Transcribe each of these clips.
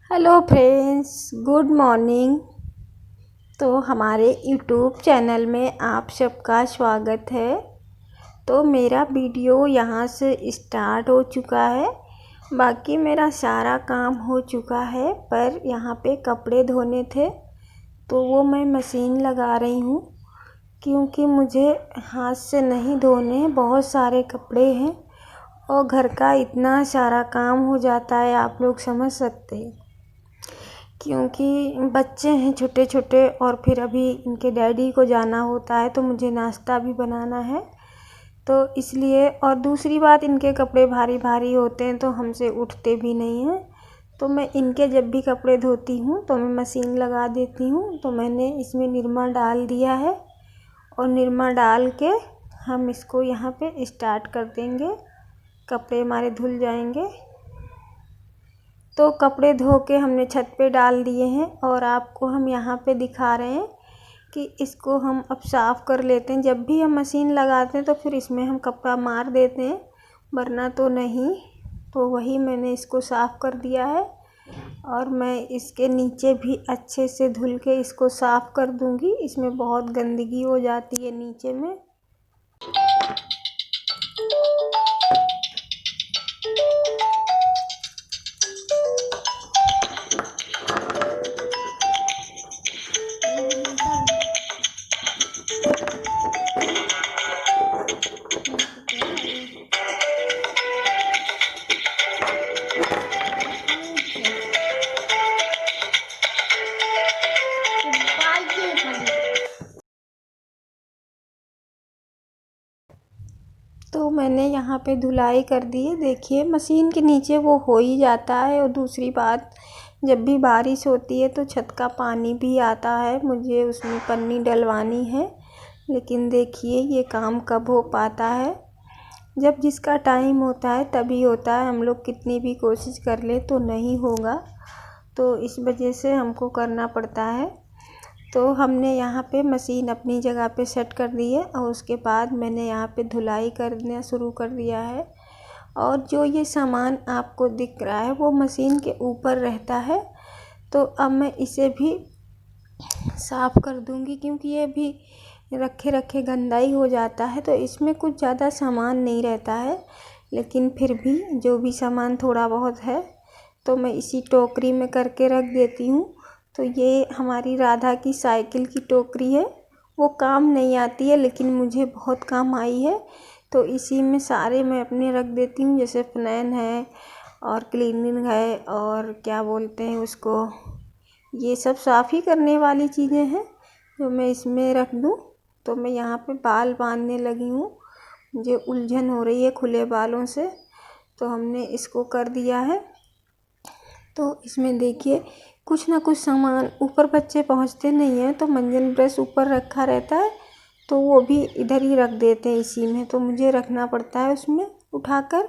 Hello friends, good morning. तो हमारे YouTube channel में आप सबका स्वागत है। तो मेरा वीडियो यहाँ से स्टार्ट हो चुका है। बाकी मेरा सारा काम हो चुका है, पर यहाँ पे कपड़े धोने थे तो वो मैं मशीन लगा रही हूँ, क्योंकि मुझे हाथ से नहीं धोने, बहुत सारे कपड़े हैं और घर का इतना सारा काम हो जाता है, आप लोग समझ सकते हैं। क्योंकि बच्चे हैं छोटे छोटे और फिर अभी इनके डैडी को जाना होता है, तो मुझे नाश्ता भी बनाना है। तो इसलिए, और दूसरी बात, इनके कपड़े भारी भारी होते हैं तो हमसे उठते भी नहीं हैं। तो मैं इनके जब भी कपड़े धोती हूँ तो मैं मशीन लगा देती हूँ। तो मैंने इसमें निरमा डाल दिया है और निरमा डाल के हम इसको यहाँ पे स्टार्ट कर देंगे। कपड़े हमारे धुल जाएंगे। तो कपड़े धो के हमने छत पे डाल दिए हैं और आपको हम यहाँ पे दिखा रहे हैं कि इसको हम अब साफ़ कर लेते हैं। जब भी हम मशीन लगाते हैं तो फिर इसमें हम कपड़ा मार देते हैं, वरना तो नहीं। तो वही मैंने इसको साफ़ कर दिया है और मैं इसके नीचे भी अच्छे से धुल के इसको साफ़ कर दूँगी। इसमें बहुत गंदगी हो जाती है नीचे में। तो मैंने यहाँ पे धुलाई कर दी है। देखिए, मशीन के नीचे वो हो ही जाता है। और दूसरी बात, जब भी बारिश होती है तो छत का पानी भी आता है, मुझे उसमें पन्नी डलवानी है। लेकिन देखिए, ये काम कब हो पाता है? जब जिसका टाइम होता है तभी होता है। हम लोग कितनी भी कोशिश कर ले तो नहीं होगा, तो इस वजह से हमको करना पड़ता है। तो हमने यहाँ पे मशीन अपनी जगह पे सेट कर दी है और उसके बाद मैंने यहाँ पे धुलाई करना शुरू कर दिया है। और जो ये सामान आपको दिख रहा है वो मशीन के ऊपर रहता है। तो अब मैं इसे भी साफ़ कर दूँगी, क्योंकि ये भी रखे रखे गंदा ही हो जाता है। तो इसमें कुछ ज़्यादा सामान नहीं रहता है, लेकिन फिर भी जो भी सामान थोड़ा बहुत है तो मैं इसी टोकरी में करके रख देती हूँ। तो ये हमारी राधा की साइकिल की टोकरी है। वो काम नहीं आती है, लेकिन मुझे बहुत काम आई है, तो इसी में सारे मैं अपने रख देती हूँ। जैसे फ़िनाइल है और क्लीनिंग है और क्या बोलते हैं उसको, ये सब साफ़ ही करने वाली चीज़ें हैं जो मैं इसमें रख दूँ। तो मैं यहाँ पे बाल बांधने लगी हूँ, मुझे उलझन हो रही है खुले बालों से। तो हमने इसको कर दिया है। तो इसमें देखिए, कुछ ना कुछ सामान ऊपर बच्चे पहुँचते नहीं हैं, तो मंजन ब्रश ऊपर रखा रहता है तो वो भी इधर ही रख देते हैं इसी में, तो मुझे रखना पड़ता है उसमें उठाकर।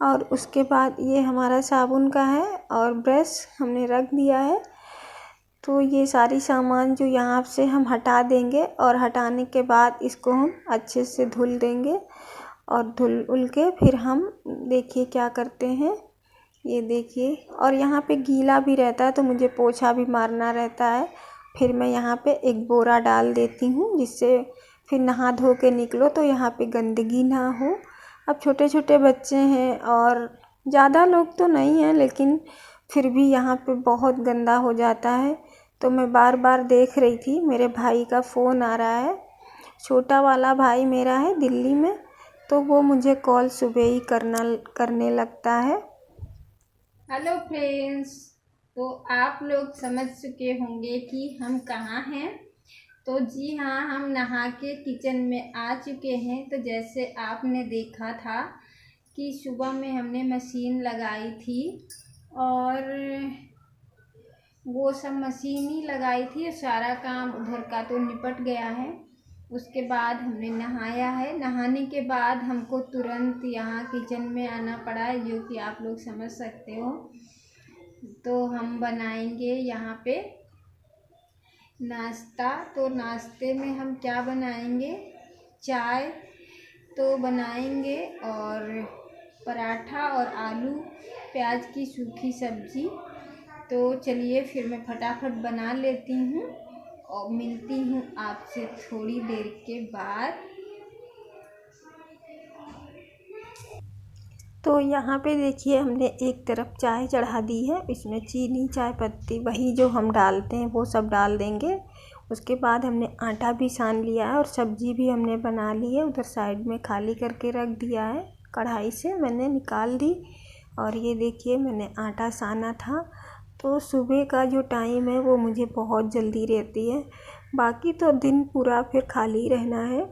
और उसके बाद ये हमारा साबुन का है और ब्रश हमने रख दिया है। तो ये सारी सामान जो यहाँ से हम हटा देंगे और हटाने के बाद इसको हम अच्छे से धुल देंगे। और धुल के फिर हम देखिए क्या करते हैं, ये देखिए। और यहाँ पे गीला भी रहता है तो मुझे पोछा भी मारना रहता है। फिर मैं यहाँ पे एक बोरा डाल देती हूँ, जिससे फिर नहा धो के निकलो तो यहाँ पे गंदगी ना हो। अब छोटे छोटे बच्चे हैं और ज़्यादा लोग तो नहीं हैं, लेकिन फिर भी यहाँ पे बहुत गंदा हो जाता है। तो मैं बार बार देख रही थी, मेरे भाई का फ़ोन आ रहा है। छोटा वाला भाई मेरा है दिल्ली में, तो वो मुझे कॉल सुबह ही करने लगता है। हेलो फ्रेंड्स, तो आप लोग समझ चुके होंगे कि हम कहाँ हैं। तो जी हाँ, हम नहा के किचन में आ चुके हैं। तो जैसे आपने देखा था कि सुबह में हमने मशीन लगाई थी और वो सब मशीन ही लगाई थी, सारा काम उधर का तो निपट गया है। उसके बाद हमने नहाया है। नहाने के बाद हमको तुरंत यहाँ किचन में आना पड़ा है, जो कि आप लोग समझ सकते हो। तो हम बनाएंगे यहाँ पे नाश्ता। तो नाश्ते में हम क्या बनाएंगे, चाय तो बनाएंगे और पराठा और आलू प्याज की सूखी सब्जी। तो चलिए फिर मैं फटाफट बना लेती हूँ और मिलती हूँ आपसे थोड़ी देर के बाद। तो यहाँ पे देखिए हमने एक तरफ चाय चढ़ा दी है, इसमें चीनी, चाय पत्ती, वही जो हम डालते हैं वो सब डाल देंगे। उसके बाद हमने आटा भी सान लिया है और सब्ज़ी भी हमने बना ली है, उधर साइड में खाली करके रख दिया है, कढ़ाई से मैंने निकाल दी। और ये देखिए मैंने आटा साना था। तो सुबह का जो टाइम है वो मुझे बहुत जल्दी रहती है, बाकी तो दिन पूरा फिर खाली रहना है,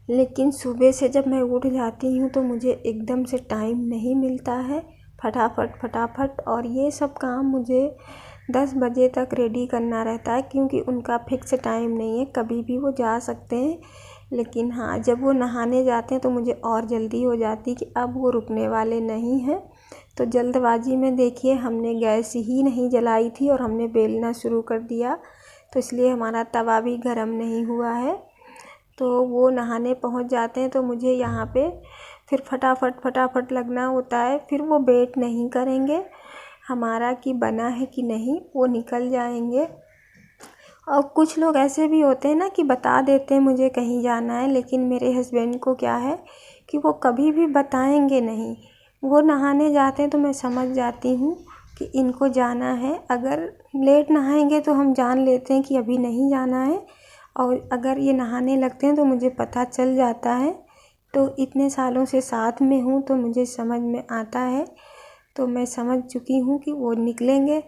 लेकिन सुबह से जब मैं उठ जाती हूँ तो मुझे एकदम से टाइम नहीं मिलता है, फटाफट। और ये सब काम मुझे 10 बजे तक रेडी करना रहता है, क्योंकि उनका फिक्स टाइम नहीं है, कभी भी वो जा सकते हैं। लेकिन हाँ, जब वो नहाने जाते हैं तो मुझे और जल्दी हो जाती कि अब वो रुकने वाले नहीं हैं। तो जल्दबाजी में देखिए हमने गैस ही नहीं जलाई थी और हमने बेलना शुरू कर दिया, तो इसलिए हमारा तवा भी गर्म नहीं हुआ है। तो वो नहाने पहुंच जाते हैं तो मुझे यहाँ पे फिर फटाफट लगना होता है। फिर वो वेट नहीं करेंगे हमारा कि बना है कि नहीं, वो निकल जाएंगे। और कुछ लोग ऐसे भी होते हैं ना कि बता देते हैं मुझे कहीं जाना है, लेकिन मेरे हस्बैंड को क्या है कि वो कभी भी बताएंगे नहीं। वो नहाने जाते हैं तो मैं समझ जाती हूँ कि इनको जाना है। अगर लेट नहाएंगे तो हम जान लेते हैं कि अभी नहीं जाना है, और अगर ये नहाने लगते हैं तो मुझे पता चल जाता है। तो इतने सालों से साथ में हूँ तो मुझे समझ में आता है, तो मैं समझ चुकी हूँ कि वो निकलेंगे।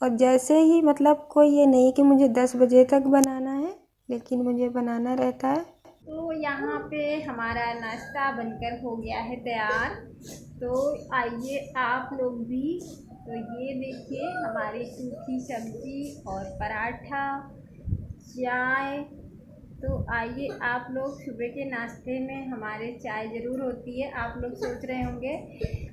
और जैसे ही मतलब कोई ये नहीं कि मुझे 10 बजे तक बनाना है, लेकिन मुझे बनाना रहता है। तो यहाँ पे हमारा नाश्ता बनकर हो गया है तैयार, तो आइए आप लोग भी। तो ये देखिए हमारी सूखी सब्जी और पराठा, चाय। तो आइए आप लोग, सुबह के नाश्ते में हमारे चाय ज़रूर होती है। आप लोग सोच रहे होंगे,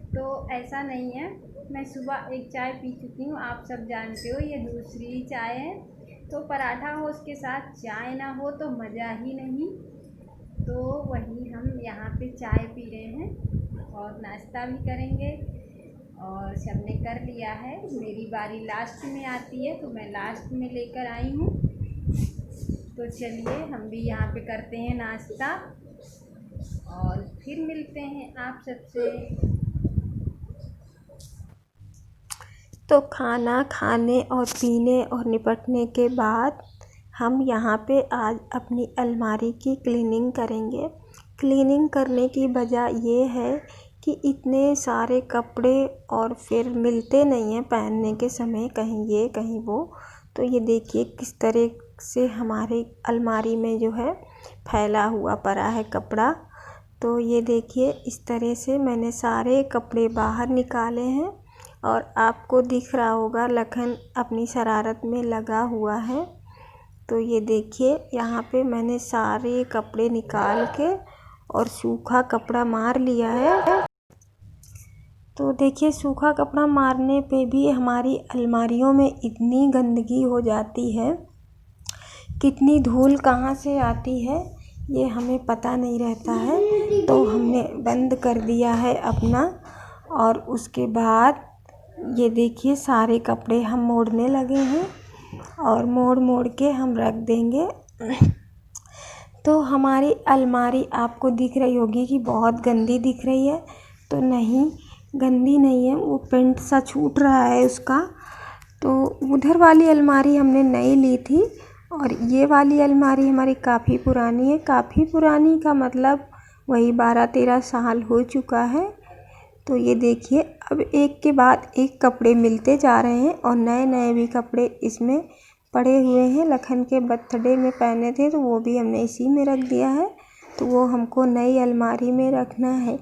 तो ऐसा नहीं है, मैं सुबह एक चाय पी चुकी हूँ, आप सब जानते हो, ये दूसरी चाय है। तो पराठा हो उसके साथ चाय ना हो तो मज़ा ही नहीं। तो वही हम यहाँ पे चाय पी रहे हैं और नाश्ता भी करेंगे, और सबने कर लिया है। मेरी बारी लास्ट में आती है तो मैं लास्ट में लेकर आई हूँ। तो चलिए हम भी यहाँ पे करते हैं नाश्ता और फिर मिलते हैं आप सबसे। तो खाना खाने और पीने और निपटने के बाद हम यहाँ पे आज अपनी अलमारी की क्लीनिंग करेंगे। क्लीनिंग करने की वजह ये है कि इतने सारे कपड़े और फिर मिलते नहीं हैं पहनने के समय, कहीं ये कहीं वो। तो ये देखिए किस तरह से हमारे अलमारी में जो है फैला हुआ पड़ा है कपड़ा। तो ये देखिए इस तरह से मैंने सारे कपड़े बाहर निकाले हैं, और आपको दिख रहा होगा लखन अपनी शरारत में लगा हुआ है। तो ये देखिए यहाँ पे मैंने सारे कपड़े निकाल के और सूखा कपड़ा मार लिया है। तो देखिए सूखा कपड़ा मारने पे भी हमारी अलमारियों में इतनी गंदगी हो जाती है, कितनी धूल कहाँ से आती है ये हमें पता नहीं रहता है। तो हमने बंद कर दिया है अपना, और उसके बाद ये देखिए सारे कपड़े हम मोड़ने लगे हैं, और मोड़ के हम रख देंगे। तो हमारी अलमारी आपको दिख रही होगी कि बहुत गंदी दिख रही है, तो नहीं, गंदी नहीं है, वो पेंट सा छूट रहा है उसका। तो उधर वाली अलमारी हमने नई ली थी, और ये वाली अलमारी हमारी काफ़ी पुरानी है। काफ़ी पुरानी का मतलब वही 12-13 साल हो चुका है। तो ये देखिए अब एक के बाद एक कपड़े मिलते जा रहे हैं, और नए नए भी कपड़े इसमें पड़े हुए हैं। लखन के बर्थडे में पहने थे तो वो भी हमने इसी में रख दिया है, तो वो हमको नई अलमारी में रखना है।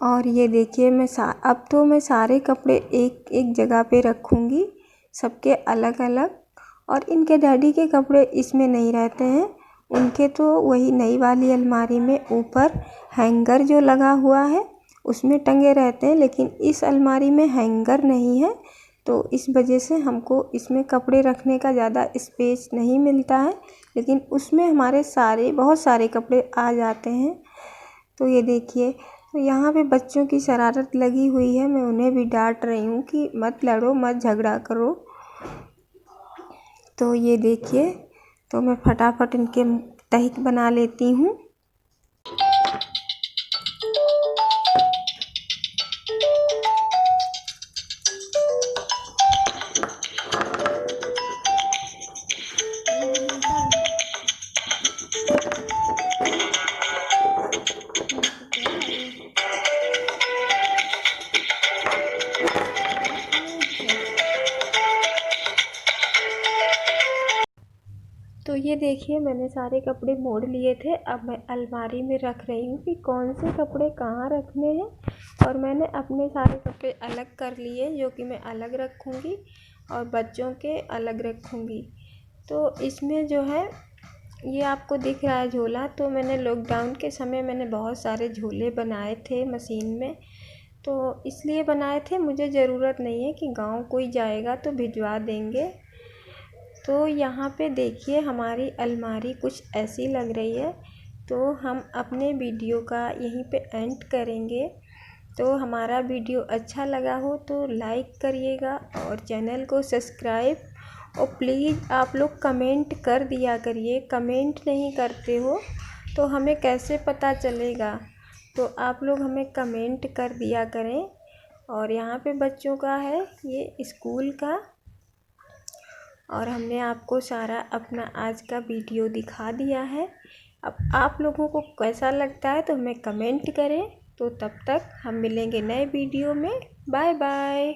और ये देखिए अब तो मैं सारे कपड़े एक एक जगह पे रखूँगी, सबके अलग अलग। और इनके डैडी के कपड़े इसमें नहीं रहते हैं, उनके तो वही नई वाली अलमारी में ऊपर हैंगर जो लगा हुआ है उसमें टंगे रहते हैं, लेकिन इस अलमारी में हैंगर नहीं है। तो इस वजह से हमको इसमें कपड़े रखने का ज़्यादा स्पेस नहीं मिलता है, लेकिन उसमें हमारे बहुत सारे कपड़े आ जाते हैं। तो ये देखिए तो यहाँ पे बच्चों की शरारत लगी हुई है, मैं उन्हें भी डांट रही हूँ कि मत लड़ो, मत झगड़ा करो। तो ये देखिए, तो मैं फटाफट इनके तहक बना लेती हूँ। तो ये देखिए, मैंने सारे कपड़े मोड़ लिए थे। अब मैं अलमारी में रख रही हूँ कि कौन से कपड़े कहाँ रखने हैं। और मैंने अपने सारे कपड़े अलग कर लिए, जो कि मैं अलग रखूँगी और बच्चों के अलग रखूँगी। तो इसमें जो है, ये आपको दिख रहा है झोला, तो मैंने लॉकडाउन के समय मैंने बहुत सारे झोले बनाए थे मशीन में। तो इसलिए बनाए थे, मुझे ज़रूरत नहीं है कि गाँव कोई जाएगा तो भिजवा देंगे। तो यहाँ पे देखिए, हमारी अलमारी कुछ ऐसी लग रही है। तो हम अपने वीडियो का यहीं पे एंड करेंगे। तो हमारा वीडियो अच्छा लगा हो तो लाइक करिएगा और चैनल को सब्सक्राइब, और प्लीज़ आप लोग कमेंट कर दिया करिए। कमेंट नहीं करते हो तो हमें कैसे पता चलेगा। तो आप लोग हमें कमेंट कर दिया करें। और यहाँ पे बच्चों का है ये स्कूल का, और हमने आपको सारा अपना आज का वीडियो दिखा दिया है। अब आप लोगों को कैसा लगता है तो हमें कमेंट करें। तो तब तक हम मिलेंगे नए वीडियो में। Bye bye.